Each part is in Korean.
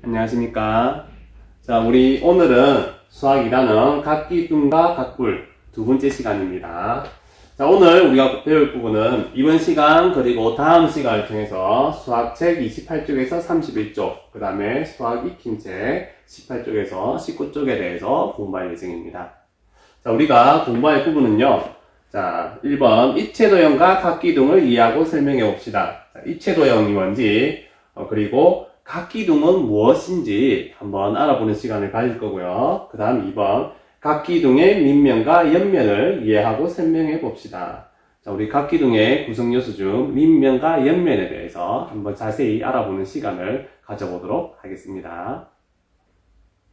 안녕하십니까. 자, 우리 오늘은 수학 2단원 각기둥과 각불 두 번째 시간입니다. 자, 오늘 우리가 배울 부분은 이번 시간 그리고 다음 시간을 통해서 수학책 28쪽에서 31쪽, 그 다음에 수학 익힘책 18쪽에서 19쪽에 대해서 공부할 예정입니다. 자, 우리가 공부할 부분은요. 자, 1번 입체도형과 각기둥을 이해하고 설명해 봅시다. 자, 입체도형이 뭔지, 그리고 각기둥은 무엇인지 한번 알아보는 시간을 가질 거고요. 그 다음 2번 각기둥의 밑면과 옆면을 이해하고 설명해 봅시다. 자, 우리 각기둥의 구성요소 중 밑면과 옆면에 대해서 한번 자세히 알아보는 시간을 가져보도록 하겠습니다.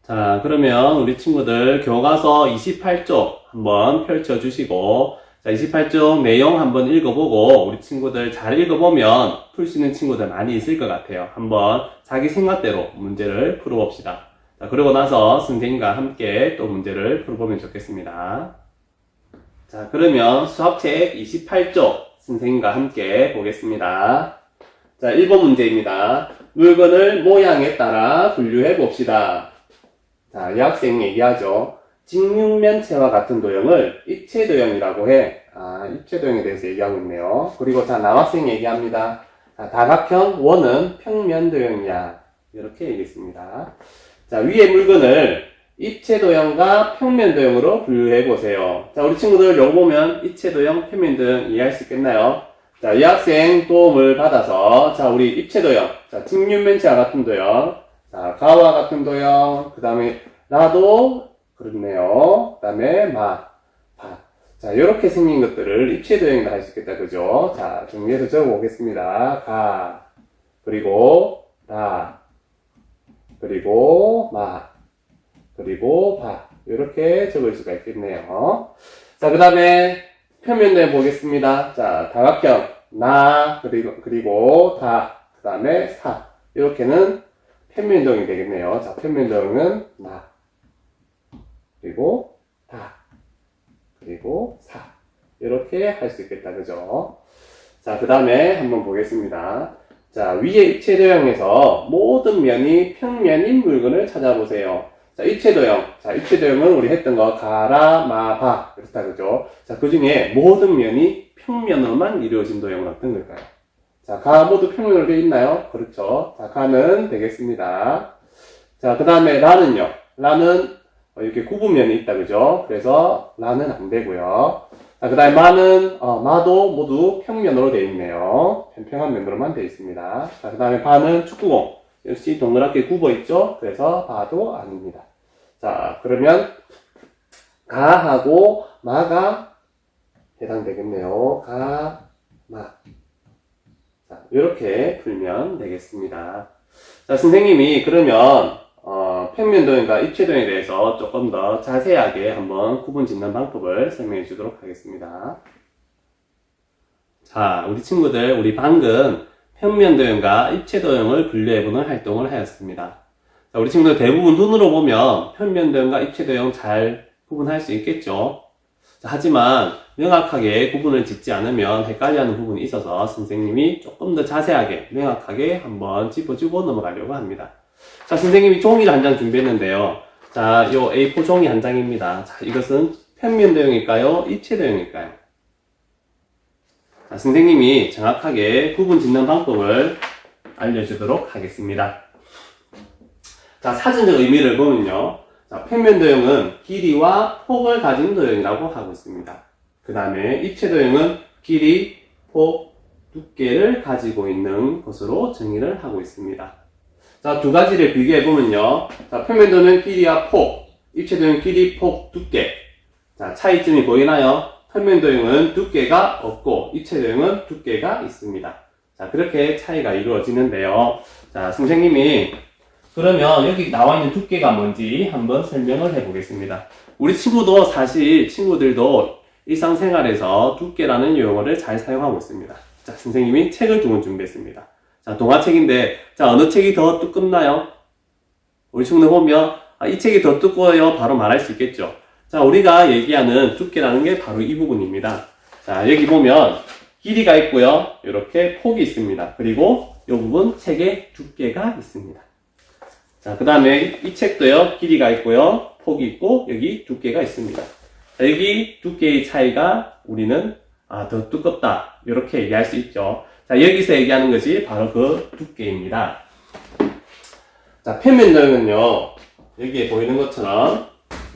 자, 그러면 우리 친구들 교과서 28쪽 한번 펼쳐주시고, 자, 28쪽 내용 한번 읽어보고 우리 친구들 잘 읽어보면 풀 수 있는 친구들 많이 있을 것 같아요. 한번 자기 생각대로 문제를 풀어봅시다. 자, 그러고 나서 선생님과 함께 또 문제를 풀어보면 좋겠습니다. 자, 그러면 수학책 28쪽 선생님과 함께 보겠습니다. 자, 1번 문제입니다. 물건을 모양에 따라 분류해 봅시다. 자, 이 학생 얘기하죠. 직육면체와 같은 도형을 입체도형이라고 해. 입체도형에 대해서 얘기하고 있네요. 그리고 자, 남학생 얘기합니다. 자, 다각형 원은 평면도형이야. 이렇게 얘기했습니다. 자, 위의 물건을 입체도형과 평면도형으로 분류해 보세요. 자, 우리 친구들 요거 보면 입체도형, 평면도형 이해할 수 있겠나요? 자, 이 학생 도움을 받아서 자, 우리 입체도형, 자, 직육면체와 같은 도형, 자, 가와 같은 도형, 그 다음에 라도 그렇네요. 그 다음에 바. 자, 이렇게 생긴 것들을 입체도형이라 할 수 있겠다. 그죠? 자, 정리해서 적어보겠습니다. 가, 그리고 라, 그리고 마, 그리고 바. 이렇게 적을 수가 있겠네요. 자, 그 다음에 평면도형 보겠습니다. 자, 다각형, 나, 그리고 다, 그 다음에 사. 이렇게는 평면도형이 되겠네요. 자, 평면도형은 나, 그리고 다, 그리고 사. 이렇게 할 수 있겠다. 그죠? 자, 그 다음에 한번 보겠습니다. 자, 위에 입체도형에서 모든 면이 평면인 물건을 찾아보세요. 자, 입체도형. 자, 입체도형은 우리 했던 거 가라, 마, 바. 그렇다. 그죠? 자, 그 중에 모든 면이 평면으로만 이루어진 도형은 어떤 걸까요? 자, 가 모두 평면으로 되어 있나요? 그렇죠. 자, 가는 되겠습니다. 자, 그 다음에 라는요. 라는 이렇게 구분면이 있다. 그죠? 그래서 라는 안 되고요. 자, 그 다음에 마는 마도 모두 평면으로 되어 있네요. 평평한 면으로만 되어 있습니다. 자, 그 다음에 바는 축구공. 역시 동그랗게 굽어 있죠? 그래서 바도 아닙니다. 자, 그러면 가하고 마가 해당되겠네요. 가, 마. 자, 이렇게 풀면 되겠습니다. 자, 선생님이 그러면 평면도형과 입체도형에 대해서 조금 더 자세하게 한번 구분 짓는 방법을 설명해 주도록 하겠습니다. 자, 우리 친구들, 우리 방금 평면도형과 입체도형을 분류해보는 활동을 하였습니다. 자, 우리 친구들 대부분 눈으로 보면 평면도형과 입체도형 잘 구분할 수 있겠죠? 자, 하지만 명확하게 구분을 짓지 않으면 헷갈려하는 부분이 있어서 선생님이 조금 더 자세하게 명확하게 한번 짚어주고 넘어가려고 합니다. 자, 선생님이 종이를 한 장 준비했는데요. 자, 요 A4 종이 한 장입니다. 자, 이것은 평면도형일까요? 입체도형일까요? 자, 선생님이 정확하게 구분 짓는 방법을 알려주도록 하겠습니다. 자, 사전적 의미를 보면요. 자, 평면도형은 길이와 폭을 가진 도형이라고 하고 있습니다. 그 다음에 입체도형은 길이, 폭, 두께를 가지고 있는 것으로 정의를 하고 있습니다. 자, 두 가지를 비교해보면요. 자, 평면도형은 길이와 폭, 입체도형은 길이, 폭, 두께. 자, 차이점이 보이나요? 평면도형은 두께가 없고, 입체도형은 두께가 있습니다. 자, 그렇게 차이가 이루어지는데요. 자, 선생님이 그러면 여기 나와 있는 두께가 뭔지 한번 설명을 해보겠습니다. 우리 친구들도 일상생활에서 두께라는 용어를 잘 사용하고 있습니다. 자, 선생님이 책을 두 권 준비했습니다. 자, 동화책인데, 자, 어느 책이 더 두껍나요? 우리 친구들 보면, 이 책이 더 두꺼워요. 바로 말할 수 있겠죠. 자, 우리가 얘기하는 두께라는 게 바로 이 부분입니다. 자, 여기 보면, 길이가 있고요. 이렇게 폭이 있습니다. 그리고 이 부분 책의 두께가 있습니다. 자, 그 다음에 이 책도요, 길이가 있고요, 폭이 있고, 여기 두께가 있습니다. 자, 여기 두께의 차이가 우리는, 더 두껍다. 이렇게 얘기할 수 있죠. 자, 여기서 얘기하는 것이 바로 그 두께입니다. 자, 평면도형은요, 여기에 보이는 것처럼,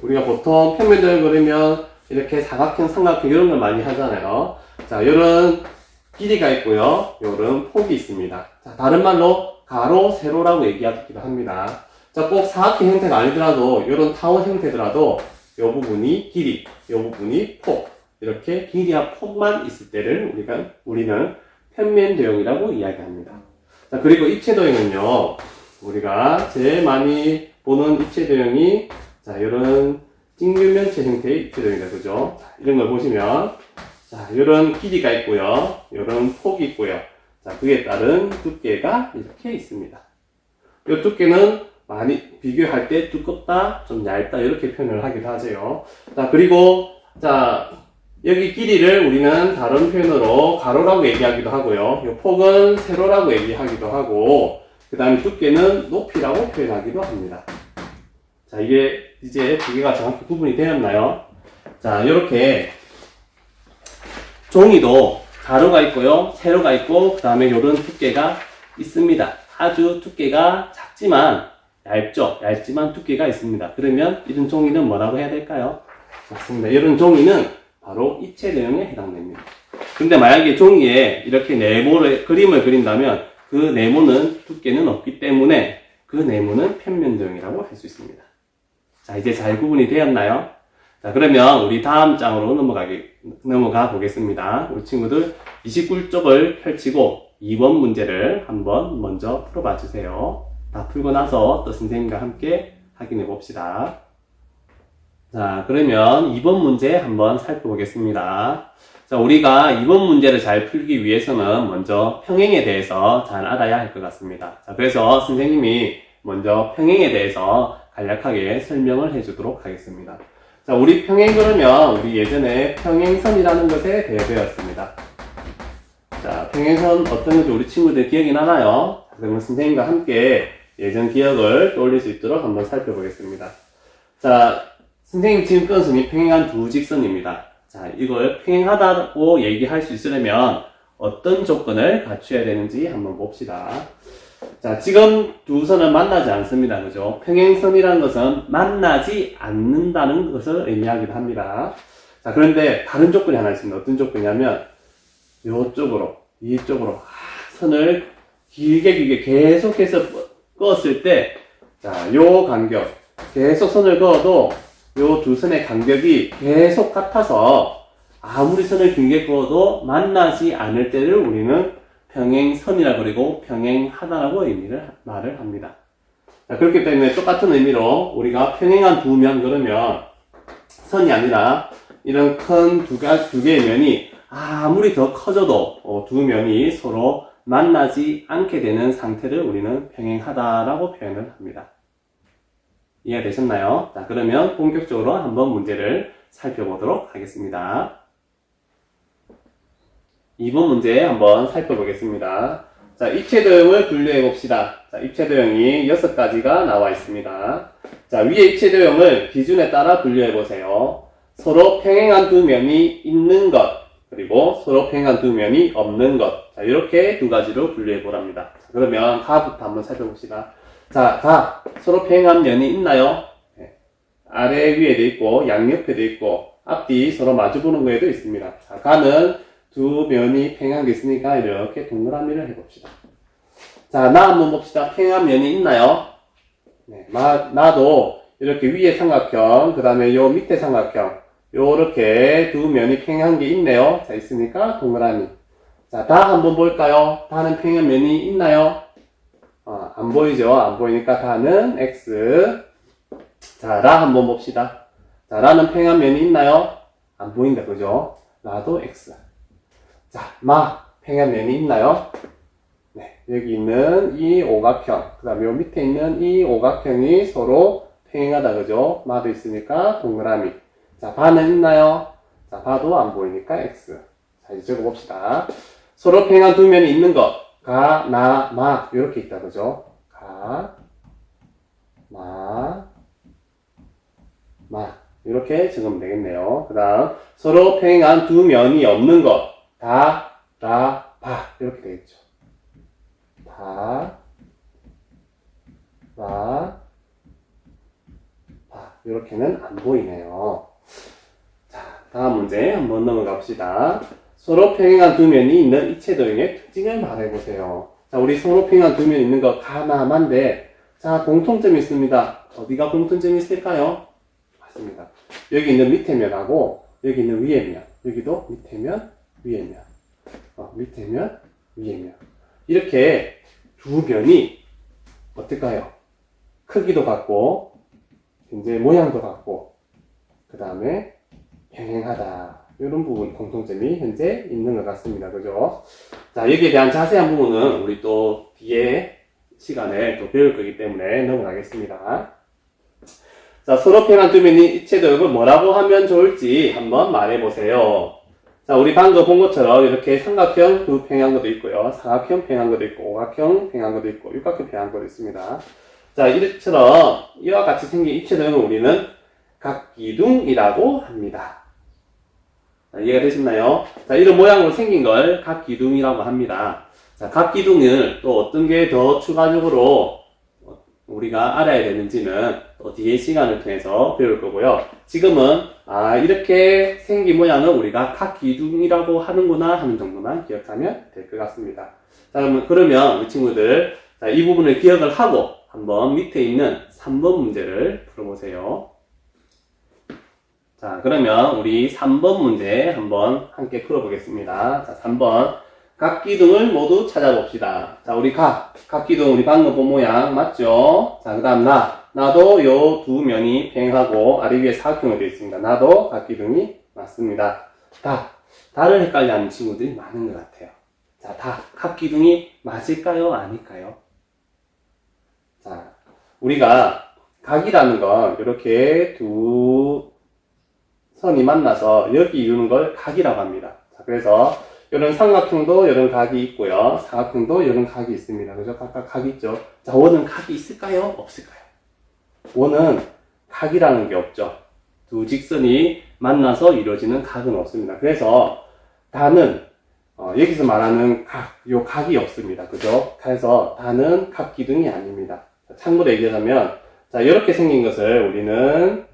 우리가 보통 평면도형 그리면 이렇게 사각형, 삼각형 이런 걸 많이 하잖아요. 자, 이런 길이가 있고요, 이런 폭이 있습니다. 자, 다른 말로 가로, 세로라고 얘기하기도 합니다. 자, 꼭 사각형 형태가 아니더라도, 이런 타원 형태더라도, 이 부분이 길이, 이 부분이 폭, 이렇게 길이와 폭만 있을 때를 우리는 평면도형이라고 이야기합니다. 자, 그리고 입체도형은요, 우리가 제일 많이 보는 입체도형이, 자, 이런 직류면체 형태의 입체도형이다, 그죠? 자, 이런 걸 보시면, 자, 이런 길이가 있고요, 이런 폭이 있고요. 자, 그에 따른 두께가 이렇게 있습니다. 이 두께는 많이 비교할 때 두껍다, 좀 얇다, 이렇게 표현을 하기도 하죠. 자, 그리고, 자, 여기 길이를 우리는 다른 표현으로 가로라고 얘기하기도 하고요. 이 폭은 세로라고 얘기하기도 하고, 그 다음에 두께는 높이라고 표현하기도 합니다. 자, 이게 이제 두 개가 정확히 구분이 되었나요? 자, 이렇게 종이도 가로가 있고요, 세로가 있고, 그 다음에 이런 두께가 있습니다. 아주 두께가 작지만 얇죠? 얇지만 두께가 있습니다. 그러면 이런 종이는 뭐라고 해야 될까요? 맞습니다. 이런 종이는 바로 입체도형에 해당됩니다. 근데 만약에 종이에 이렇게 네모를, 그림을 그린다면 그 네모는 두께는 없기 때문에 그 네모는 평면도형이라고 할 수 있습니다. 자, 이제 잘 구분이 되었나요? 자, 그러면 우리 다음 장으로 넘어가 보겠습니다. 우리 친구들 29쪽을 펼치고 2번 문제를 한번 먼저 풀어봐 주세요. 다 풀고 나서 또 선생님과 함께 확인해 봅시다. 자, 그러면 2번 문제 한번 살펴보겠습니다. 자, 우리가 2번 문제를 잘 풀기 위해서는 먼저 평행에 대해서 잘 알아야 할 것 같습니다. 자, 그래서 선생님이 먼저 평행에 대해서 간략하게 설명을 해주도록 하겠습니다. 자, 우리 평행 그러면 우리 예전에 평행선이라는 것에 대해 배웠습니다. 자, 평행선 어떤 건지 우리 친구들 기억이 나나요? 그러면 선생님과 함께 예전 기억을 떠올릴 수 있도록 한번 살펴보겠습니다. 자, 선생님 지금 끈 선이 평행한 두 직선입니다. 자, 이걸 평행하다고 얘기할 수 있으려면 어떤 조건을 갖춰야 되는지 한번 봅시다. 자, 지금 두 선은 만나지 않습니다. 그죠? 평행선이라는 것은 만나지 않는다는 것을 의미하기도 합니다. 자, 그런데 다른 조건이 하나 있습니다. 어떤 조건이냐면 이쪽으로 선을 길게 계속해서 그었을 때, 자, 요 간격, 계속 선을 그어도 요 두 선의 간격이 계속 같아서 아무리 선을 길게 그어도 만나지 않을 때를 우리는 평행선이라 그리고 평행하다라고 말을 합니다. 자, 그렇기 때문에 똑같은 의미로 우리가 평행한 두 면 그러면 선이 아니라 이런 큰 두 개의 면이 아무리 더 커져도 두 면이 서로 만나지 않게 되는 상태를 우리는 평행하다라고 표현을 합니다. 이해되셨나요? 자, 그러면 본격적으로 한번 문제를 살펴보도록 하겠습니다. 2번 문제 한번 살펴보겠습니다. 자, 입체도형을 분류해 봅시다. 자, 입체도형이 6가지가 나와 있습니다. 자, 위에 입체도형을 기준에 따라 분류해 보세요. 서로 평행한 두 면이 있는 것, 그리고 서로 평행한 두 면이 없는 것. 자, 이렇게 두 가지로 분류해 보랍니다. 자, 그러면 가부터 한번 살펴봅시다. 자, 가. 서로 평행한 면이 있나요? 네. 아래 위에도 있고, 양옆에도 있고, 앞뒤 서로 마주보는 거에도 있습니다. 자, 가는 두 면이 평행한 게 있으니까 이렇게 동그라미를 해봅시다. 자, 나 한번 봅시다. 평행한 면이 있나요? 네, 나도 이렇게 위에 삼각형, 그 다음에 요 밑에 삼각형, 요렇게 두 면이 평행한 게 있네요. 자, 있으니까 동그라미. 자, 다 한번 볼까요? 다는 평행한 면이 있나요? 안 보이죠? 안 보이니까 다는 X. 자, 라 한번 봅시다. 자, 라는 평행한 면이 있나요? 안 보인다, 그죠? 라도 X. 자, 평행한 면이 있나요? 네, 여기 있는 이 오각형, 그 다음에 요 밑에 있는 이 오각형이 서로 평행하다, 그죠? 마도 있으니까 동그라미. 자, 바는 있나요? 자, 바도 안 보이니까 X. 자, 이제 적어봅시다. 서로 평행한 두 면이 있는 것. 가, 나, 마. 이렇게 있다, 그죠? 가, 마, 마. 이렇게 적으면 되겠네요. 그 다음, 서로 평행한 두 면이 없는 것. 다, 라, 바. 이렇게 되겠죠. 다, 라, 바. 이렇게는 안 보이네요. 자, 다음 문제 한번 넘어가 봅시다. 서로 평행한 두 면이 있는 이체도형의 특징을 말해보세요. 자, 우리 서로 평행한 두 면이 있는 거 가나만데, 자, 공통점이 있습니다. 어디가 공통점이 있을까요? 맞습니다. 여기 있는 밑에 면하고, 여기 있는 위에 면. 여기도 밑에 면, 위에 면. 밑에 면, 위에 면. 이렇게 두 면이 어떨까요? 크기도 같고, 이제 모양도 같고, 그 다음에 평행하다. 이런 부분 공통점이 현재 있는 것 같습니다. 그죠? 자, 여기에 대한 자세한 부분은 우리 또 뒤에 시간에 또 배울 거기 때문에 넘어가겠습니다. 자, 서로 평행한 두 면이 이체도형을 뭐라고 하면 좋을지 한번 말해보세요. 자, 우리 방금 본 것처럼 이렇게 삼각형 두 평행한 것도 있고요. 사각형 평행한 것도 있고, 오각형 평행한 것도 있고, 육각형 평행한 것도 있습니다. 자, 이처럼 이와 같이 생긴 이체도형을 우리는 각기둥이라고 합니다. 자, 이해가 되셨나요? 자, 이런 모양으로 생긴 걸 각기둥이라고 합니다. 자, 각기둥을 또 어떤 게 더 추가적으로 우리가 알아야 되는지는 또 뒤에 시간을 통해서 배울 거고요. 지금은 이렇게 생긴 모양은 우리가 각기둥이라고 하는구나 하는 정도만 기억하면 될 것 같습니다. 자, 그러면 우리 친구들 자, 이 부분을 기억을 하고 한번 밑에 있는 3번 문제를 풀어보세요. 자, 그러면 우리 3번 문제 한번 함께 풀어보겠습니다. 자, 3번. 각기둥을 모두 찾아봅시다. 자, 우리 각기둥, 우리 방금 본 모양, 맞죠? 자, 그 다음 나도 요 두 면이 평행하고 아래 위에 사각형으로 되어 있습니다. 나도 각기둥이 맞습니다. 다를 헷갈려 하는 친구들이 많은 것 같아요. 자, 각기둥이 맞을까요? 아닐까요? 자, 우리가 각이라는 건 이렇게 두 선이 만나서 여기 이루는 걸 각이라고 합니다. 자, 그래서 이런 삼각형도 이런 각이 있고요. 사각형도 이런 각이 있습니다. 그죠? 각각 각이 있죠. 자, 원은 각이 있을까요? 없을까요? 원은 각이라는 게 없죠. 두 직선이 만나서 이루어지는 각은 없습니다. 그래서 다는 여기서 말하는 요 각이 없습니다. 그죠? 그래서 다는 각기둥이 아닙니다. 참고로 얘기하자면 자, 이렇게 생긴 것을 우리는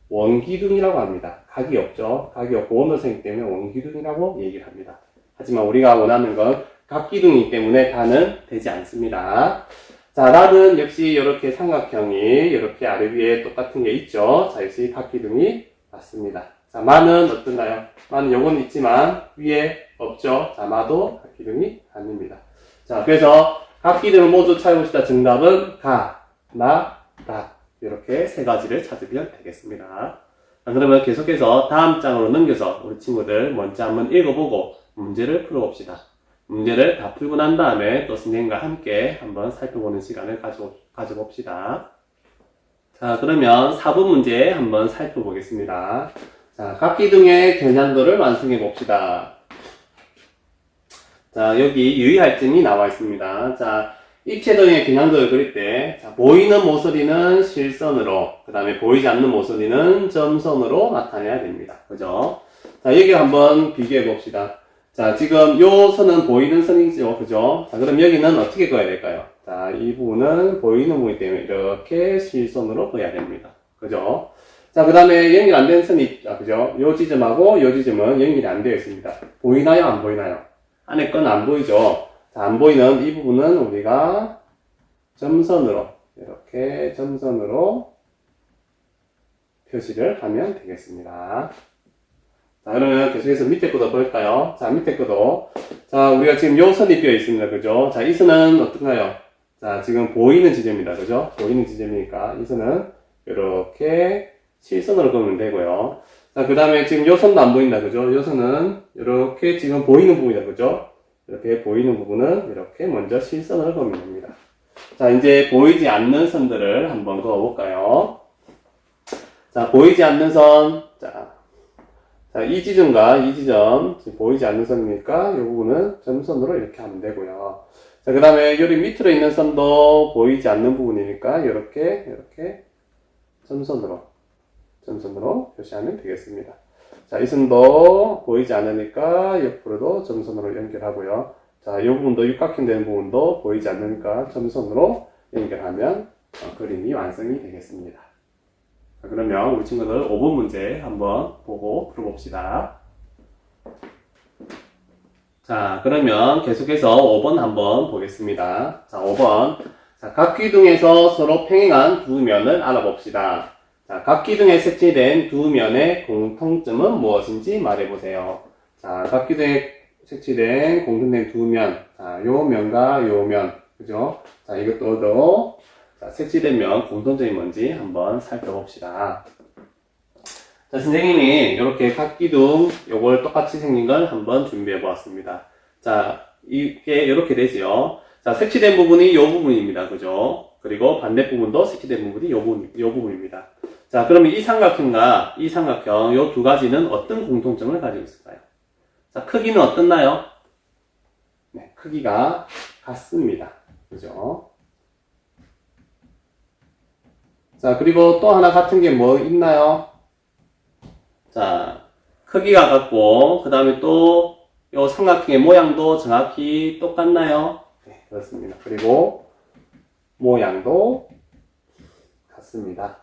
원기둥이라고 합니다. 각이 없죠. 각이 없고 원으로 생기기 때문에 원기둥이라고 얘기를 합니다. 하지만 우리가 원하는 건 각기둥이기 때문에 다는 되지 않습니다. 자, 라는 역시 이렇게 삼각형이 이렇게 아래 위에 똑같은 게 있죠. 자, 역시 각기둥이 맞습니다. 자, 마는 어떤가요? 마는 요건 있지만 위에 없죠. 자, 마도 각기둥이 아닙니다. 자, 그래서 각기둥을 모두 찾아봅시다. 정답은 가, 나, 라. 이렇게 세 가지를 찾으면 되겠습니다. 자, 그러면 계속해서 다음 장으로 넘겨서 우리 친구들 먼저 한번 읽어보고 문제를 풀어봅시다. 문제를 다 풀고 난 다음에 또 선생님과 함께 한번 살펴보는 시간을 가져봅시다. 자, 그러면 4번 문제 한번 살펴보겠습니다. 자, 각기둥의 겨냥도를 완성해 봅시다. 자, 여기 유의할 점이 나와 있습니다. 자, 입체도형의 겨냥도를 그릴 때, 자, 보이는 모서리는 실선으로, 그 다음에 보이지 않는 모서리는 점선으로 나타내야 됩니다. 그죠? 자, 여기 한번 비교해 봅시다. 자, 지금 요 선은 보이는 선이죠. 그죠? 자, 그럼 여기는 어떻게 그어야 될까요? 자, 이 부분은 보이는 부분이기 때문에 이렇게 실선으로 그어야 됩니다. 그죠? 자, 그 다음에 연결 안 된 선이 있죠. 그죠? 요 지점하고 요 지점은 연결이 안 되어 있습니다. 보이나요? 안 보이나요? 안에 건 안 보이죠? 자, 안 보이는 이 부분은 우리가 점선으로, 이렇게 점선으로 표시를 하면 되겠습니다. 자, 그러면 계속해서 밑에 거도 볼까요? 자, 밑에 거도. 자, 우리가 지금 요 선이 비어 있습니다. 그죠? 자, 이 선은 어떤가요? 자, 지금 보이는 지점입니다. 그죠? 보이는 지점이니까 이 선은 이렇게 실선으로 그으면 되고요. 자, 그 다음에 지금 요 선도 안 보인다. 그죠? 요 선은 이렇게 지금 보이는 부분이다. 그죠? 이렇게 보이는 부분은 이렇게 먼저 실선으로 그으면 됩니다. 자, 이제 보이지 않는 선들을 한번 그어볼까요? 자, 보이지 않는 선. 자, 이 지점과 이 지점, 지금 보이지 않는 선이니까 이 부분은 점선으로 이렇게 하면 되고요. 자, 그 다음에 여기 밑으로 있는 선도 보이지 않는 부분이니까 이렇게 점선으로 표시하면 되겠습니다. 자, 이 선도 보이지 않으니까 옆으로도 점선으로 연결하고요. 자, 이 부분도 육각형 되는 부분도 보이지 않으니까 점선으로 연결하면 그림이 완성이 되겠습니다. 자, 그러면 우리 친구들 5번 문제 한번 보고 풀어봅시다. 자, 그러면 계속해서 5번 한번 보겠습니다. 자, 5번. 자, 각 기둥에서 서로 평행한 두 면을 알아봅시다. 자, 각 기둥에 색칠된 두 면의 공통점은 무엇인지 말해보세요. 자, 각 기둥에 색칠된 공통된 두 면. 자, 요 면과 요 면. 그죠? 자, 이것도 자, 색칠된 면 공통점이 뭔지 한번 살펴봅시다. 자, 선생님이 이렇게 각 기둥 요걸 똑같이 생긴 걸 한번 준비해 보았습니다. 자, 이게 이렇게 되죠. 자, 색칠된 부분이 요 부분입니다. 그죠? 그리고 반대 부분도 색칠된 부분이 요 부분입니다. 자, 그러면 이 삼각형과 이 삼각형 요 두 가지는 어떤 공통점을 가지고 있을까요? 자, 크기는 어떻나요? 네, 크기가 같습니다. 그죠? 자, 그리고 또 하나 같은 게 뭐 있나요? 자, 크기가 같고, 그 다음에 또, 요 삼각형의 모양도 정확히 똑같나요? 네, 그렇습니다. 그리고, 모양도 같습니다.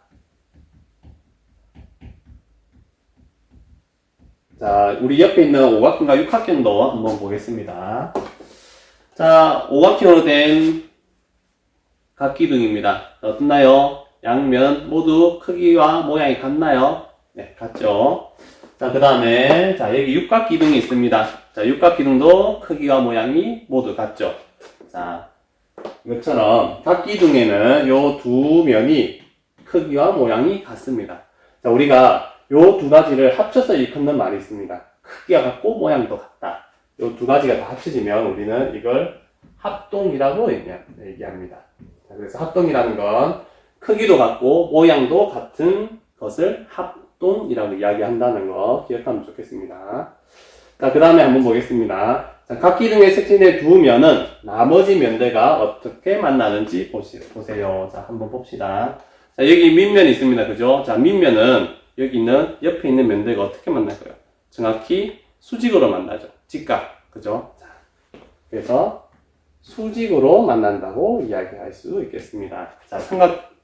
자, 우리 옆에 있는 오각형과 육각형도 한번 보겠습니다. 자, 오각형으로 된 각기둥입니다. 어떻나요? 양면 모두 크기와 모양이 같나요? 네, 같죠. 자, 그 다음에, 자, 여기 육각기둥이 있습니다. 자, 육각기둥도 크기와 모양이 모두 같죠. 자, 이것처럼 각기둥에는 요 두 면이 크기와 모양이 같습니다. 자, 우리가 요 두 가지를 합쳐서 일컫는 말이 있습니다. 크기가 같고 모양도 같다. 요 두 가지가 다 합쳐지면 우리는 이걸 합동이라고 얘기합니다. 자, 그래서 합동이라는 건 크기도 같고 모양도 같은 것을 합동이라고 이야기한다는 거 기억하면 좋겠습니다. 자, 그 다음에 한번 보겠습니다. 자, 각 기둥에 색칠된 두 면은 나머지 면들과 어떻게 만나는지 보세요. 자, 한번 봅시다. 자, 여기 밑면이 있습니다. 그죠? 자, 밑면은 여기 있는 옆에 있는 면들과 어떻게 만날까요? 정확히 수직으로 만나죠. 직각. 그죠? 자, 그래서 수직으로 만난다고 이야기할 수 있겠습니다. 자,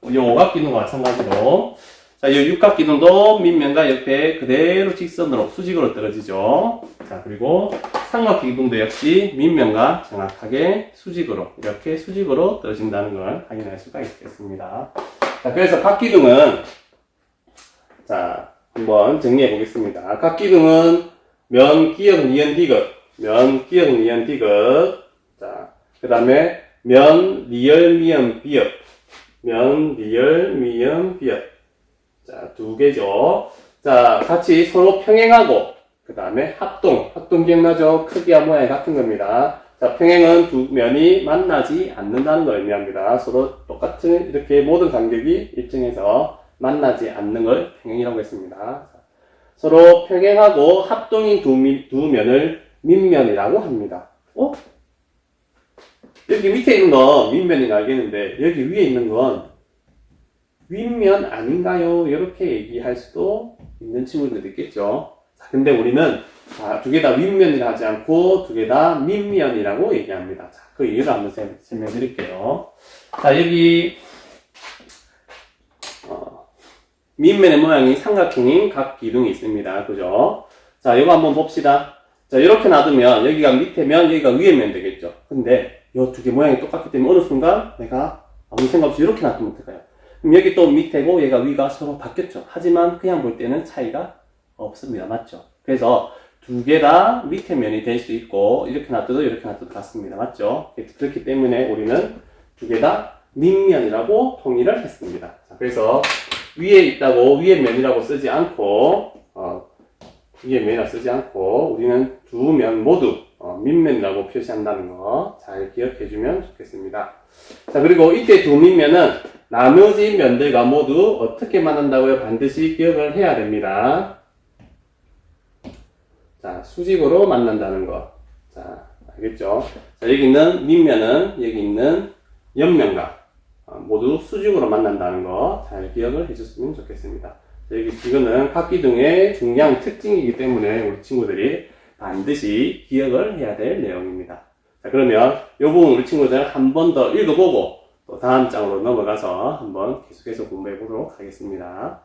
이 오각기둥과 마찬가지로 자, 이 육각기둥도 밑면과 옆에 그대로 직선으로 수직으로 떨어지죠. 자, 그리고 삼각기둥도 역시 밑면과 정확하게 수직으로 이렇게 수직으로 떨어진다는 걸 확인할 수가 있겠습니다. 자, 그래서 각기둥은 자, 한번 정리해 보겠습니다. 각기둥은 면, 기역, 니은, 디귿, 면, 기역, 니은, 디귿. 자, 그 다음에 면, 리을, 미음, 비읍, 면, 리을, 미음, 비읍. 자, 두 개죠. 자, 같이 서로 평행하고, 그 다음에 합동 기억나죠? 크기와 모양이 같은 겁니다. 자, 평행은 두 면이 만나지 않는다는 걸 의미합니다. 서로 똑같은, 이렇게 모든 간격이 일정해서 만나지 않는 걸 평행이라고 했습니다. 자, 서로 평행하고 합동인 두 면을 밑면이라고 합니다. 여기 밑에 있는 건 밑면이 알겠는데, 여기 위에 있는 건 윗면 아닌가요? 이렇게 얘기할 수도 있는 친구들도 있겠죠. 자, 근데 우리는 두 개 다 윗면이라 하지 않고 두 개 다 밑면이라고 얘기합니다. 자, 그 이유를 한번 설명해 드릴게요. 자, 여기 밑면의 모양이 삼각형인 각 기둥이 있습니다. 그죠? 자, 이거 한번 봅시다. 자, 이렇게 놔두면 여기가 밑에면 여기가 위에면 되겠죠. 근데 이 두 개 모양이 똑같기 때문에 어느 순간 내가 아무 생각 없이 이렇게 놔두면 어떨까요? 그럼 여기 또 밑에고 얘가 위가 서로 바뀌었죠. 하지만 그냥 볼 때는 차이가 없습니다. 맞죠? 그래서 두 개 다 밑에 면이 될 수 있고 이렇게 놔둬도 이렇게 놔둬도 같습니다. 맞죠? 그렇기 때문에 우리는 두 개 다 밑면이라고 통일을 했습니다. 자, 그래서 위에 있다고 위에 면이라고 쓰지 않고 위에 면이라고 쓰지 않고 우리는 두 면 모두 밑면이라고 표시한다는 거 잘 기억해 주면 좋겠습니다. 자, 그리고 이때 두 밑면은 나머지 면들과 모두 어떻게 만난다고요? 반드시 기억을 해야 됩니다. 자, 수직으로 만난다는 거. 자, 알겠죠? 자, 여기 있는 밑면은 여기 있는 옆면과 모두 수직으로 만난다는 거 잘 기억을 해줬으면 좋겠습니다. 자, 여기 이거는 각기둥의 중요한 특징이기 때문에 우리 친구들이 반드시 기억을 해야 될 내용입니다. 자, 그러면 이 부분 우리 친구들 한 번 더 읽어보고 또 다음 장으로 넘어가서 한번 계속해서 공부해 보도록 하겠습니다.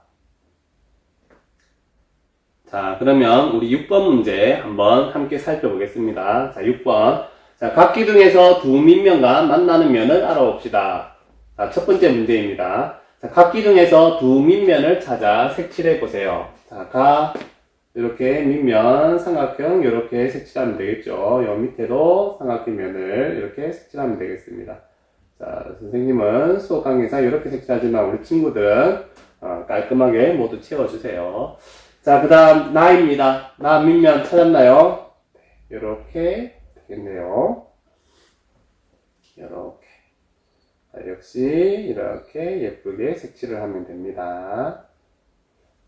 자, 그러면 우리 6번 문제 한번 함께 살펴보겠습니다. 자, 6번. 자, 각기둥에서 두 밑면과 만나는 면을 알아봅시다. 자, 첫 번째 문제입니다. 자, 각기둥에서 두 밑면을 찾아 색칠해 보세요. 자, 이렇게 밑면, 삼각형 이렇게 색칠하면 되겠죠. 요 밑에도 삼각형면을 이렇게 색칠하면 되겠습니다. 자, 선생님은 수업 강의에서 이렇게 색칠하지만 우리 친구들은 깔끔하게 모두 채워주세요. 자, 그 다음 나입니다. 나 밑면 찾았나요? 이렇게 되겠네요. 이렇게. 자, 역시 이렇게 예쁘게 색칠을 하면 됩니다.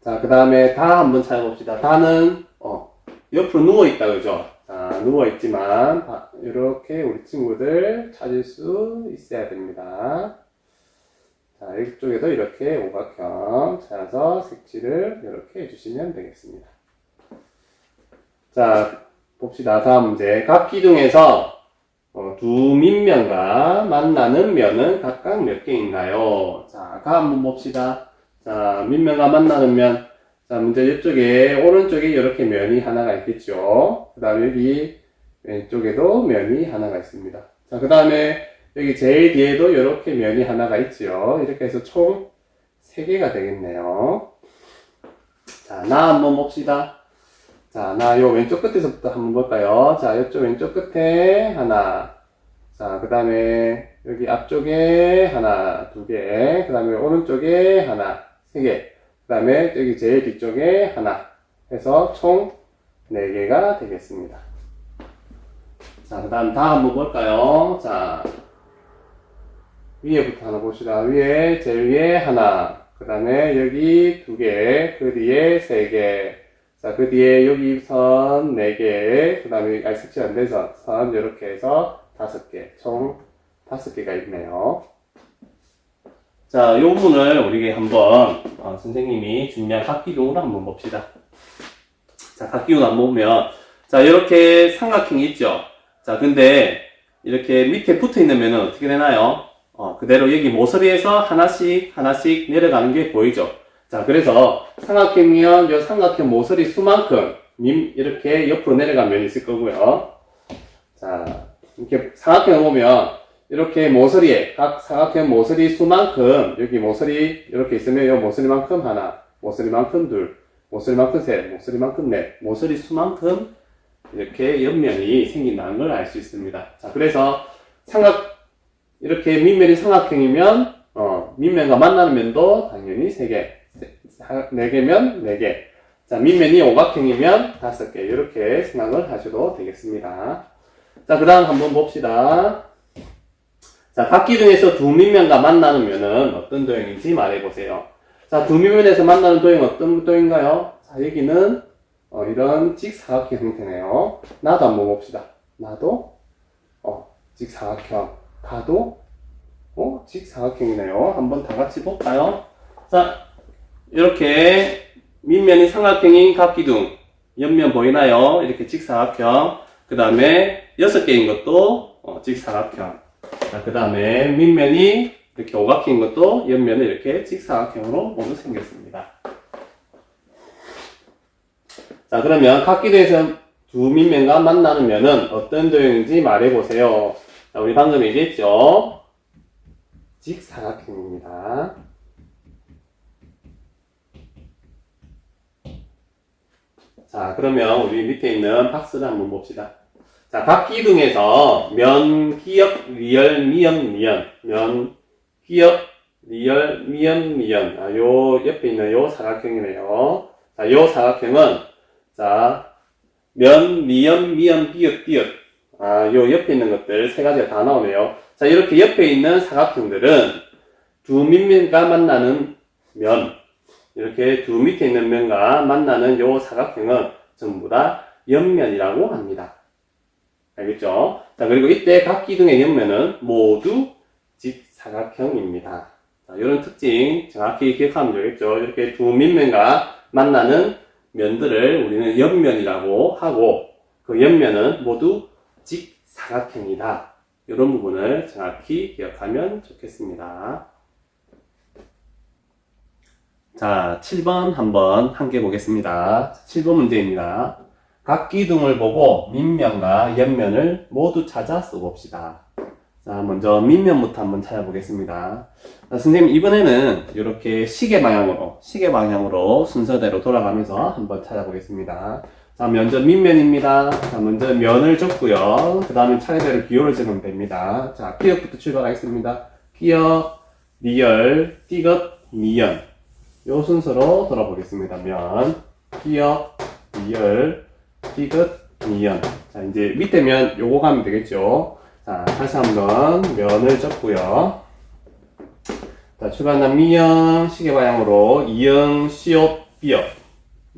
자, 그 다음에 다 한번 찾아봅시다. 다는 옆으로 누워있다, 그죠? 자, 누워있지만 이렇게 우리 친구들 찾을 수 있어야 됩니다. 자, 이쪽에도 이렇게 오각형 찾아서 색칠을 이렇게 해주시면 되겠습니다. 자, 봅시다. 다음 문제. 각기둥에서 두 밑면과 만나는 면은 각각 몇 개인가요? 자, 한번 봅시다. 자, 밑면과 만나는 면. 자, 문제 이쪽에, 오른쪽에 이렇게 면이 하나가 있겠죠. 그 다음에 여기 왼쪽에도 면이 하나가 있습니다. 자, 그 다음에 여기 제일 뒤에도 이렇게 면이 하나가 있죠. 이렇게 해서 총 3개가 되겠네요. 자, 나 한번 봅시다. 자, 나 요 왼쪽 끝에서부터 한번 볼까요? 자, 이쪽 왼쪽 끝에 하나. 자, 그 다음에 여기 앞쪽에 하나, 2개. 그 다음에 오른쪽에 하나, 3개. 그 다음에 여기 제일 뒤쪽에 하나. 해서 총 4개가 되겠습니다. 자, 그 다음 다 한번 볼까요? 자, 위에부터 하나 봅시다. 위에, 제일 위에 하나. 그 다음에 여기 2개. 그 뒤에 3개. 자, 그 뒤에 여기 선 4개. 그 다음에 아직 색칠 안 돼서 선 이렇게 해서 5개. 총 5개가 있네요. 자, 요 부분을 우리가 한번 선생님이 준비한 각기둥으로 한번 봅시다. 자, 각기둥 한번 보면 자, 이렇게 삼각형이 있죠. 자, 근데 이렇게 밑에 붙어 있는 면은 어떻게 되나요? 그대로 여기 모서리에서 하나씩 내려가는 게 보이죠. 자, 그래서 삼각형이면 이 삼각형 모서리 수만큼 이렇게 옆으로 내려간 면이 있을 거고요. 자, 이렇게 삼각형을 보면 이렇게 모서리에 각 삼각형 모서리 수만큼 여기 모서리 이렇게 있으면 이 모서리만큼 하나, 모서리만큼 둘, 모서리만큼 셋, 모서리만큼 넷, 모서리 수만큼 이렇게 옆면이 생긴다는 걸 알 수 있습니다. 자, 그래서 이렇게 밑면이 삼각형이면 밑면과 만나는 면도 당연히 3개, 4개면 4개. 자, 밑면이 오각형이면 5개. 이렇게 생각을 하셔도 되겠습니다. 자, 그 다음 한번 봅시다. 자, 각기둥에서 두 밑면과 만나는 면은 어떤 도형인지 말해보세요. 자, 두 밑면에서 만나는 도형은 어떤 도형인가요? 자, 여기는 이런 직사각형 형태네요. 나도 한번 봅시다. 나도 직사각형. 다도 직사각형이네요. 한번 다 같이 볼까요? 자, 이렇게 밑면이 삼각형인 각기둥, 옆면 보이나요? 이렇게 직사각형. 그 다음에 6개인 것도 직사각형. 자, 그 다음에 밑면이 이렇게 오각형인 것도 옆면은 이렇게 직사각형으로 모두 생겼습니다. 자, 그러면 각기둥에서 두 밑면과 만나는 면은 어떤 도형인지 말해보세요. 자, 우리 방금 얘기했죠? 직사각형입니다. 자, 그러면 우리 밑에 있는 박스를 한번 봅시다. 자, 각기둥에서 면, 기역, 리열, 미연, 미연. 면, 기역, 리열, 미연, 미연. 요 옆에 있는 요 사각형이네요. 자, 요 사각형은 자, 면, 미연, 미연, 비읍, 비읍. 요 옆에 있는 것들 3가지가 다 나오네요. 자, 이렇게 옆에 있는 사각형들은 두 밑면과 만나는 면, 이렇게 두 밑에 있는 면과 만나는 요 사각형은 전부 다 옆면이라고 합니다. 알겠죠? 자, 그리고 이때 각 기둥의 옆면은 모두 직사각형입니다. 자, 이런 특징 정확히 기억하면 되겠죠? 이렇게 두 밑면과 만나는 면들을 우리는 옆면이라고 하고, 그 옆면은 모두 직사각형이다. 이런 부분을 정확히 기억하면 좋겠습니다. 자, 7번 한번 함께 보겠습니다. 7번 문제입니다. 각 기둥을 보고 밑면과 옆면을 모두 찾아 써봅시다. 자, 먼저 밑면부터 한번 찾아보겠습니다. 자, 선생님 이번에는 이렇게 시계 방향으로 순서대로 돌아가면서 한번 찾아보겠습니다. 자, 먼저 밑면입니다. 자, 먼저 면을 줬고요. 그 다음에 차례대로 기호를 적으면 됩니다. 자, 기역부터 출발하겠습니다. 기역, 리얼, 띠것, 미연. 요 순서로 돌아보겠습니다. 면, 기역, 리얼, 띠것, 미연. 자, 이제 밑에 면 요거 가면 되겠죠. 자, 다시 한번 면을 줬고요. 자, 출발한 미연, 시계 방향으로 이영, 시옷, 비역.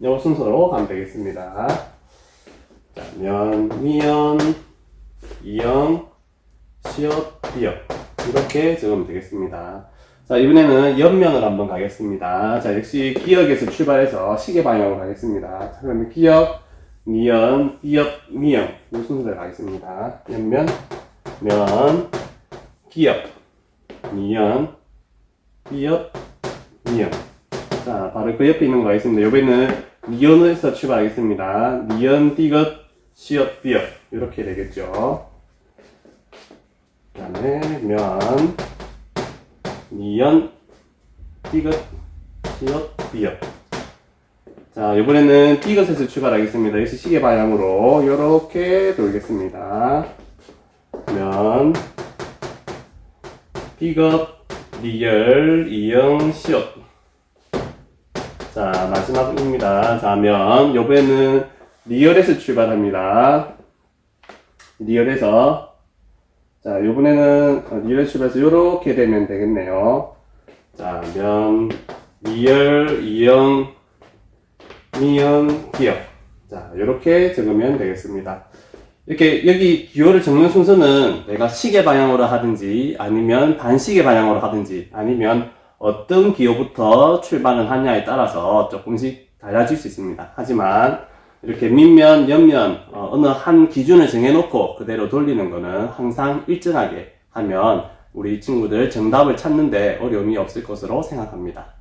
요 순서로 가면 되겠습니다. 자, 면, 미연, 이영, 시옷, 비역. 이렇게 적으면 되겠습니다. 자, 이번에는 옆면을 한번 가겠습니다. 자, 역시 기역에서 출발해서 시계 방향으로 가겠습니다. 자, 그러면 기역, 미연, 비역, 미연. 이 순서대로 가겠습니다. 옆면, 면, 기역, 미연, 비역, 미연. 자, 바로 그 옆에 있는 거 있습니다. 옆에는 미연에서 출발하겠습니다. 미연, 띠것, 시역, 비역. 이렇게 되겠죠. 그 다음에 면, 미연, 띠것, 시역, 비역. 자, 이번에는 띠것에서 출발하겠습니다. 역시 시계 방향으로 이렇게 돌겠습니다. 면, 띠것, 리얼, 이영, 시옷. 자, 마지막입니다. 자, 면, 요번에는 리얼에서 출발합니다. 리얼에서, 자, 요번에는 리얼에서 출발해서 요렇게 되면 되겠네요. 자, 면, 리얼, 이영, 미연, 기역. 자, 요렇게 적으면 되겠습니다. 이렇게 여기 기호를 적는 순서는 내가 시계 방향으로 하든지 아니면 반시계 방향으로 하든지 아니면 어떤 기호부터 출발을 하냐에 따라서 조금씩 달라질 수 있습니다. 하지만 이렇게 밑면, 옆면 어느 한 기준을 정해놓고 그대로 돌리는 거는 항상 일정하게 하면 우리 친구들 정답을 찾는데 어려움이 없을 것으로 생각합니다.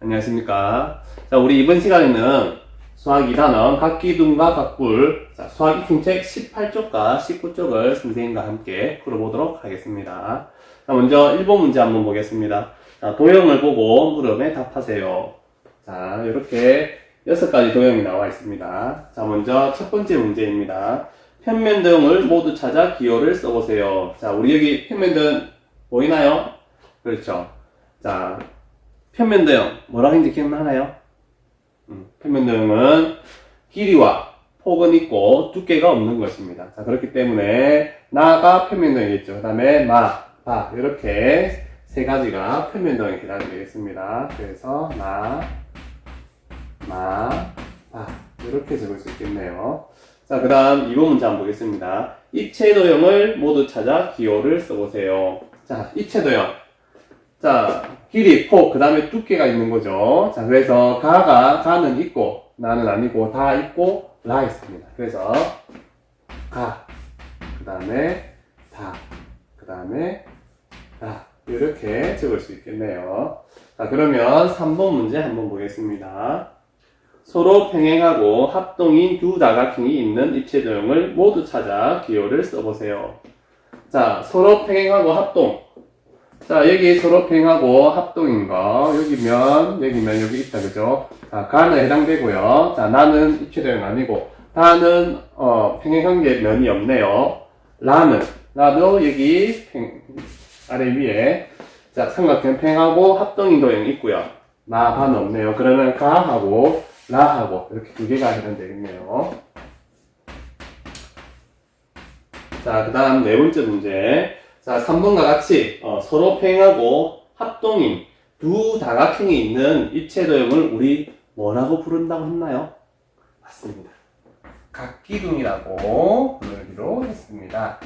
안녕하십니까. 자, 우리 이번 시간에는 수학 2단원 각기둥과 각불, 자, 수학 익힘책 18쪽과 19쪽을 선생님과 함께 풀어보도록 하겠습니다. 자, 먼저 1번 문제 한번 보겠습니다. 자, 도형을 보고 물음에 답하세요. 자, 이렇게 6가지 도형이 나와 있습니다. 자, 먼저 첫 번째 문제입니다. 평면도형을 모두 찾아 기호를 써보세요. 자, 우리 여기 평면도형 보이나요? 그렇죠. 자, 평면도형 뭐라고 했는지 기억나나요? 평면도형은 길이와 폭은 있고 두께가 없는 것입니다. 자, 그렇기 때문에 나가 평면도형이겠죠. 그 다음에 마, 바 이렇게 세 가지가 평면도형에 해당이 되겠습니다. 그래서 마, 바 이렇게 적을 수 있겠네요. 자, 그 다음 2번 문제 한번 보겠습니다. 입체도형을 모두 찾아 기호를 써보세요. 자, 입체도형. 자, 길이, 폭, 그 다음에 두께가 있는 거죠. 자, 그래서 가는 있고, 나는 아니고, 다 있고, 라 있습니다. 그래서, 가, 그 다음에, 다, 그 다음에, 라. 이렇게 적을 수 있겠네요. 자, 그러면 3번 문제 한번 보겠습니다. 서로 평행하고 합동인 두 다각형이 있는 입체도형을 모두 찾아 기호를 써보세요. 자, 서로 평행하고 합동. 자, 여기 서로 평행하고 합동인 거. 여기면, 여기 있다, 그죠? 자, 가는 해당되고요. 자, 나는 입체도형 아니고, 다는, 평행한 게 면이 없네요. 라도 여기, 아래 위에. 자, 삼각형 평행하고 합동인 도형이 있고요. 바는 없네요. 그러면 가하고, 라하고, 이렇게 두 개가 해당되겠네요. 자, 그 다음 네 번째 문제. 자, 3번과 같이 서로 평행하고 합동인 두 다각형이 있는 입체 도형을 우리 뭐라고 부른다고 했나요? 맞습니다. 각기둥이라고 부르기로 했습니다.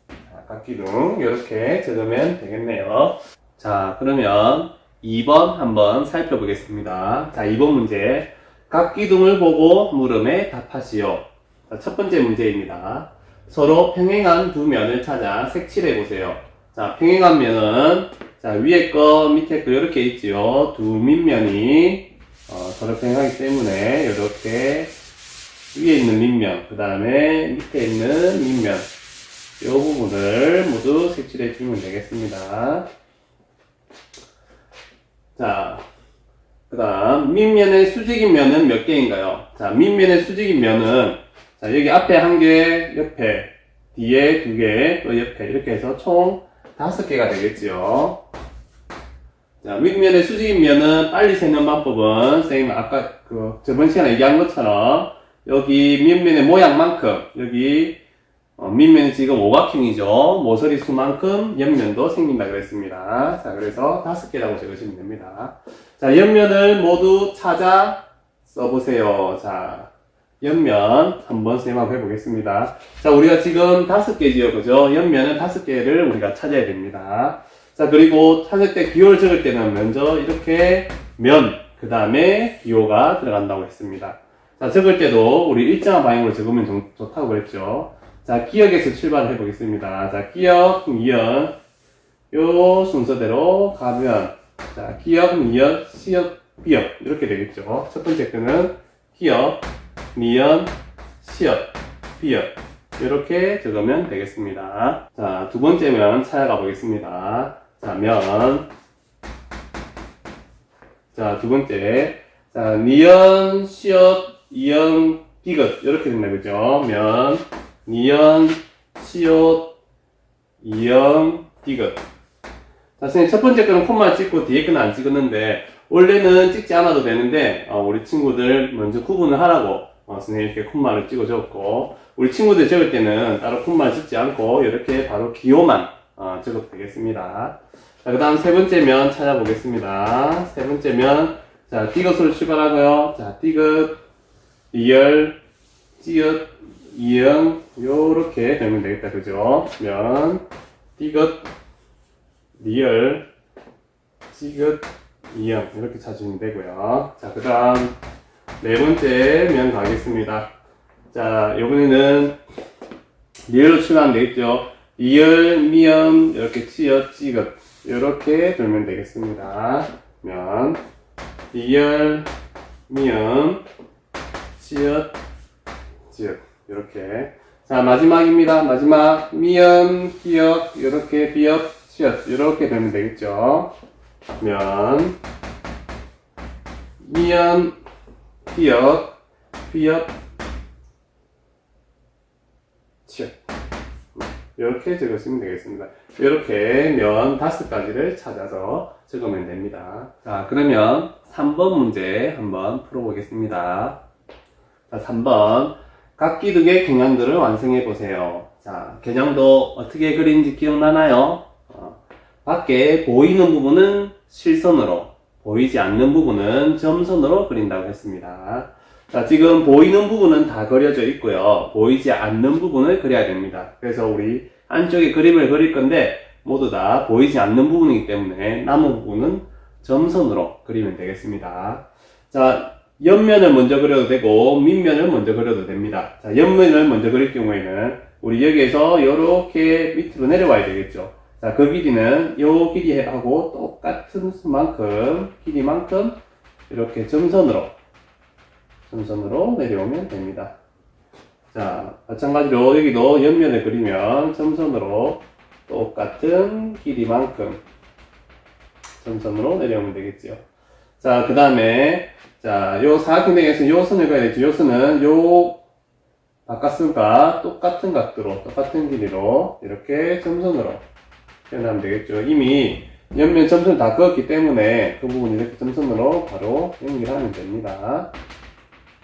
자, 각기둥 이렇게 적으면 되겠네요. 자, 그러면 2번 한번 살펴보겠습니다. 자, 2번 문제. 각기둥을 보고 물음에 답하시오. 자, 첫 번째 문제입니다. 서로 평행한 두 면을 찾아 색칠해 보세요. 자, 평행한 면은 자, 위에 거, 밑에 거 이렇게 있지요. 두 밑면이 서로 평행하기 때문에 이렇게 위에 있는 밑면, 그 다음에 밑에 있는 밑면 이 부분을 모두 색칠해 주면 되겠습니다. 자, 그 다음 밑면의 수직인 면은 몇 개인가요? 자, 밑면의 수직인 면은 자, 여기 앞에 한 개, 옆에 뒤에 두 개, 또 옆에 이렇게 해서 총 5개가 되겠지요. 자, 밑면의 수직인 면은 빨리 세는 방법은 선생님 아까 저번 시간에 얘기한 것처럼 여기 밑면의 모양만큼 여기 밑면이 지금 오각형이죠. 모서리 수만큼 옆면도 생긴다 그랬습니다. 자, 그래서 5개라고 적으시면 됩니다. 자, 옆면을 모두 찾아 써보세요. 자, 옆면 한번 선생님 한번 해보겠습니다. 자, 우리가 지금 5개지요, 그죠? 옆면은 5개를 우리가 찾아야 됩니다. 자, 그리고 찾을 때 기호를 적을 때는 먼저 이렇게 면, 그 다음에 기호가 들어간다고 했습니다. 자, 적을 때도 우리 일정한 방향으로 적으면 좋다고 그랬죠. 자, 기역에서 출발을 해보겠습니다. 자, 기역, 미연, 요 순서대로 가면, 자, 기역, 미연, 시역, 비역, 이렇게 되겠죠. 첫 번째 거는 기역, 미연, 시역, 비역, 이렇게 적으면 되겠습니다. 자, 두 번째 면 찾아가 보겠습니다. 자, 면. 자, 두 번째. 자, 니연, 시역, 이연, 디귿. 이렇게 된다, 그죠? 면, 니연, 시옷, 이연, 디귿. 자, 선생님, 첫 번째 거는 콤마 찍고 뒤에 거는 안 찍었는데, 원래는 찍지 않아도 되는데, 우리 친구들 먼저 구분을 하라고, 선생님 이렇게 콤마를 찍어 적었고, 우리 친구들 적을 때는 따로 콤마를 찍지 않고, 이렇게 바로 기호만, 적어도 되겠습니다. 자, 그 다음 세 번째 면 찾아보겠습니다. 세 번째 면, 자, 디귿으로 출발하고요. 자, 디귿, 리얼, 찌읒, 이응, 요렇게 되면 되겠다, 그죠? 면, 디귿, 리얼, 찌읒, 이응, 이렇게 찾으면 되고요. 자, 그 다음, 네 번째 면 가겠습니다. 자, 요번에는 리얼로 출발하면 되겠죠? 리얼, 미연, 이렇게 찌읒, 찌귿, 이렇게 돌면 되겠습니다. 면, 리얼, 미연, 찌읒, 찌읒. 이렇게. 자, 마지막입니다. 마지막. 미연, 기역, 이렇게, 비역, 시역, 이렇게 되면 되겠죠. 면, 미연, 기역, 비역, 시역. 이렇게 적으시면 되겠습니다. 이렇게 면 5가지를 찾아서 적으면 됩니다. 자, 그러면 3번 문제 한번 풀어보겠습니다. 자, 3번. 각기둥의 경향들을 완성해 보세요. 자, 겨냥도 어떻게 그리는지 기억나나요? 밖에 보이는 부분은 실선으로, 보이지 않는 부분은 점선으로 그린다고 했습니다. 자, 지금 보이는 부분은 다 그려져 있고요. 보이지 않는 부분을 그려야 됩니다. 그래서 우리 안쪽에 그림을 그릴 건데 모두 다 보이지 않는 부분이기 때문에 남은 부분은 점선으로 그리면 되겠습니다. 자, 옆면을 먼저 그려도 되고 밑면을 먼저 그려도 됩니다. 자, 옆면을 먼저 그릴 경우에는 우리 여기에서 이렇게 밑으로 내려와야 되겠죠. 자, 그 길이는 요 길이하고 똑같은 수만큼, 길이만큼 이렇게 점선으로 내려오면 됩니다. 자, 마찬가지로 여기도 옆면을 그리면 점선으로 똑같은 길이만큼 점선으로 내려오면 되겠죠. 자, 그 다음에 자, 요 사각형에서 요 선을 그려야 되죠. 요 선은 요 바깥선과 똑같은 각도로, 똑같은 길이로 이렇게 점선으로 표현하면 되겠죠. 이미 옆면 점선을 다 그었기 때문에 그 부분 이렇게 점선으로 바로 연결하면 됩니다.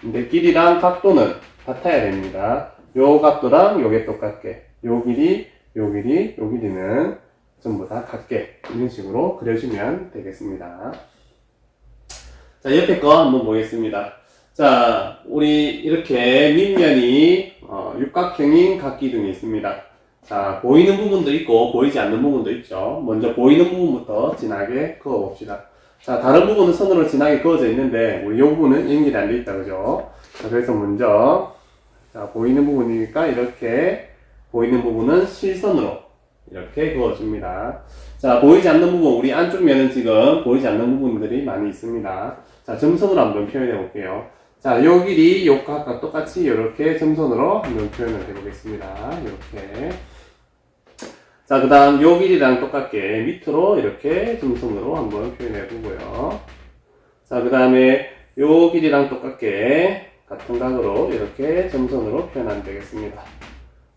근데 길이랑 각도는 같아야 됩니다. 요 각도랑 요게 똑같게. 요 길이, 요 길이는 전부 다 같게 이런 식으로 그려주면 되겠습니다. 자, 옆에 거 한번 보겠습니다. 자, 우리 이렇게 밑면이 육각형인 각기둥이 있습니다. 자, 보이는 부분도 있고 보이지 않는 부분도 있죠. 먼저 보이는 부분부터 진하게 그어봅시다. 자, 다른 부분은 선으로 진하게 그어져 있는데 우리 이 부분은 연결이 안 돼 있다, 그죠? 자, 그래서 먼저 자, 보이는 부분이니까 이렇게 보이는 부분은 실선으로 이렇게 그어줍니다. 자, 보이지 않는 부분, 우리 안쪽 면은 지금 보이지 않는 부분들이 많이 있습니다. 자, 점선으로 한번 표현해 볼게요. 자, 요 길이 요 각과 똑같이 이렇게 점선으로 한번 표현을 해보겠습니다. 이렇게. 자, 그 다음 요 길이랑 똑같게 밑으로 이렇게 점선으로 한번 표현해 보고요. 자, 그 다음에 요 길이랑 똑같게 같은 각으로 이렇게 점선으로 표현하면 되겠습니다.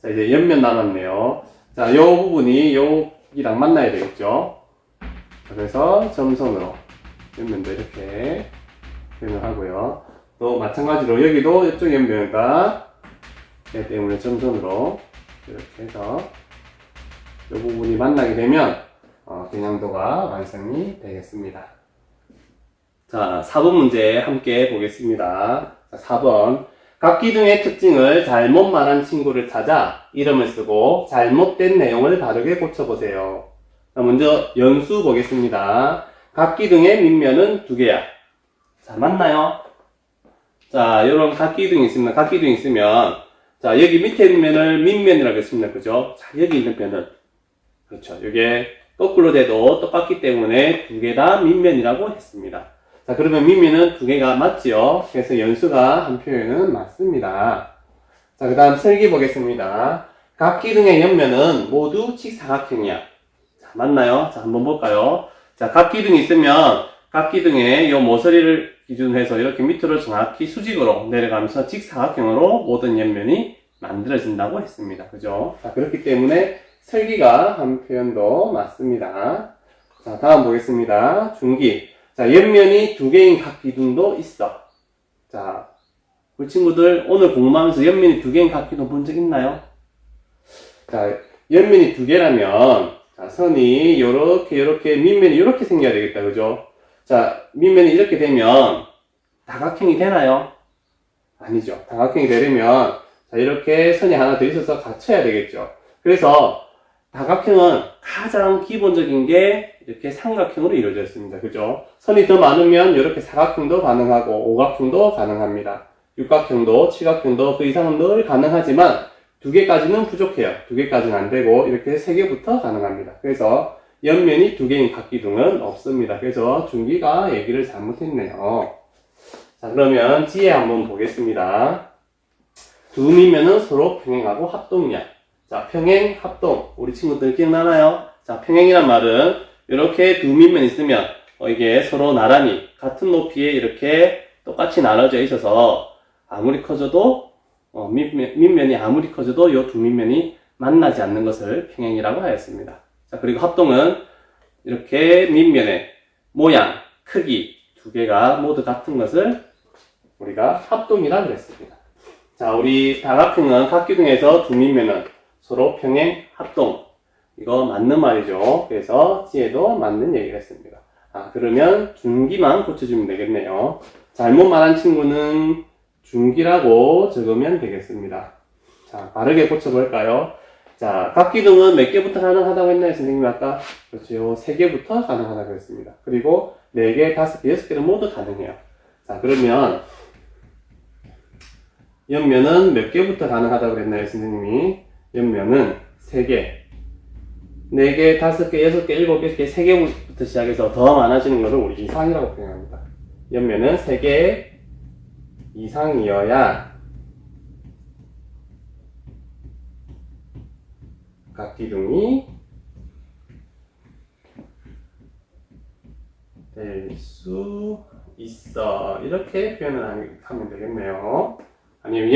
자, 이제 옆면 남았네요. 자, 요 부분이 여기랑 만나야 되겠죠? 자, 그래서 점선으로 옆면도 이렇게 표현을 하고요. 또 마찬가지로 여기도 이쪽 옆면과 이 때문에 점선으로 이렇게 해서 이 부분이 만나게 되면 겨냥도가 완성이 되겠습니다. 자, 4번 문제 함께 보겠습니다. 자, 4번. 각기둥의 특징을 잘못 말한 친구를 찾아 이름을 쓰고 잘못된 내용을 바르게 고쳐보세요. 자, 먼저 연수 보겠습니다. 각기둥의 밑면은 2개야. 자, 맞나요? 자, 요런 각기둥이 있습니다. 각기둥이 있으면, 자, 여기 밑에 있는 면을 밑면이라고 했습니다. 그죠? 자, 여기 있는 면은, 그렇죠. 이게 거꾸로 돼도 똑같기 때문에 2개 다 밑면이라고 했습니다. 자, 그러면 밑면은 2개가 맞지요? 그래서 연수가 한 표현은 맞습니다. 자, 그 다음 설기 보겠습니다. 각기둥의 옆면은 모두 직사각형이야. 자, 맞나요? 자, 한번 볼까요? 자, 각기둥이 있으면 각기둥의 요 모서리를 기준으로 해서 이렇게 밑으로 정확히 수직으로 내려가면서 직사각형으로 모든 옆면이 만들어진다고 했습니다. 그죠? 자, 그렇기 때문에 설기가 한 표현도 맞습니다. 자, 다음 보겠습니다. 중기. 자, 옆면이 2개인 각기둥도 있어. 자, 우리 친구들 오늘 공부하면서 옆면이 2개인 각기둥 본 적 있나요? 자, 옆면이 2개라면 자, 선이 요렇게 밑면이 요렇게 생겨야 되겠다. 그죠? 자, 밑면이 이렇게 되면 다각형이 되나요? 아니죠. 다각형이 되려면 자, 이렇게 선이 하나 더 있어서 갖춰야 되겠죠. 그래서 다각형은 가장 기본적인 게 이렇게 삼각형으로 이루어져 있습니다. 그죠? 선이 더 많으면 이렇게 사각형도 가능하고 오각형도 가능합니다. 육각형도 칠각형도 그 이상은 늘 가능하지만 2개까지는 부족해요. 2개까지는 안 되고 이렇게 3개부터 가능합니다. 그래서 옆면이 2개인 각기둥은 없습니다. 그래서 중기가 얘기를 잘못했네요. 자, 그러면 지혜 한번 보겠습니다. 두 밑면은 서로 평행하고 합동이야. 자, 평행, 합동. 우리 친구들 기억나나요? 자, 평행이란 말은 이렇게 두 밑면이 있으면 이게 서로 나란히 같은 높이에 이렇게 똑같이 나눠져 있어서 아무리 커져도 밑면이 아무리 커져도 이 두 밑면이 만나지 않는 것을 평행이라고 하였습니다. 자, 그리고 합동은 이렇게 밑면의 모양, 크기 2개가 모두 같은 것을 우리가 합동이라고 그랬습니다. 자, 우리 다각형은 각기둥에서 두 밑면은 서로 평행, 합동. 이거 맞는 말이죠. 그래서 지혜도 맞는 얘기를 했습니다. 아, 그러면 중기만 고쳐주면 되겠네요. 잘못 말한 친구는 중기라고 적으면 되겠습니다. 자, 바르게 고쳐볼까요? 자, 각기둥은 몇 개부터 가능하다고 했나요, 선생님 아까? 그렇죠. 3개부터 가능하다고 했습니다. 그리고 4개, 5개, 6개는 모두 가능해요. 자, 그러면 옆면은 몇 개부터 가능하다고 그랬나요, 선생님이? 옆면은 3개, 4개, 5개, 6개, 7개, 3개부터 시작해서 더 많아지는 것을 우리 이상이라고 표현합니다. 옆면은 3개 이상이어야 각기둥이 될 수 있어. 이렇게 표현을 하면 되겠네요. 아니면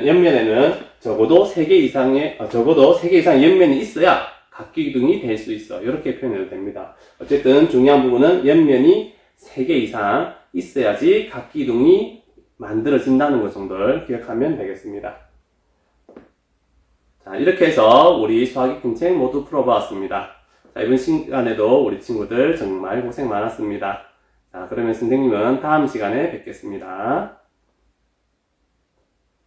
옆면에는 적어도 3개 이상의 옆면이 있어야 각기둥이 될 수 있어. 이렇게 표현해도 됩니다. 어쨌든 중요한 부분은 옆면이 3개 이상 있어야지 각기둥이 만들어진다는 것 정도를 기억하면 되겠습니다. 자, 이렇게 해서 우리 수학의 큰 책 모두 풀어보았습니다. 자, 이번 시간에도 우리 친구들 정말 고생 많았습니다. 자, 그러면 선생님은 다음 시간에 뵙겠습니다.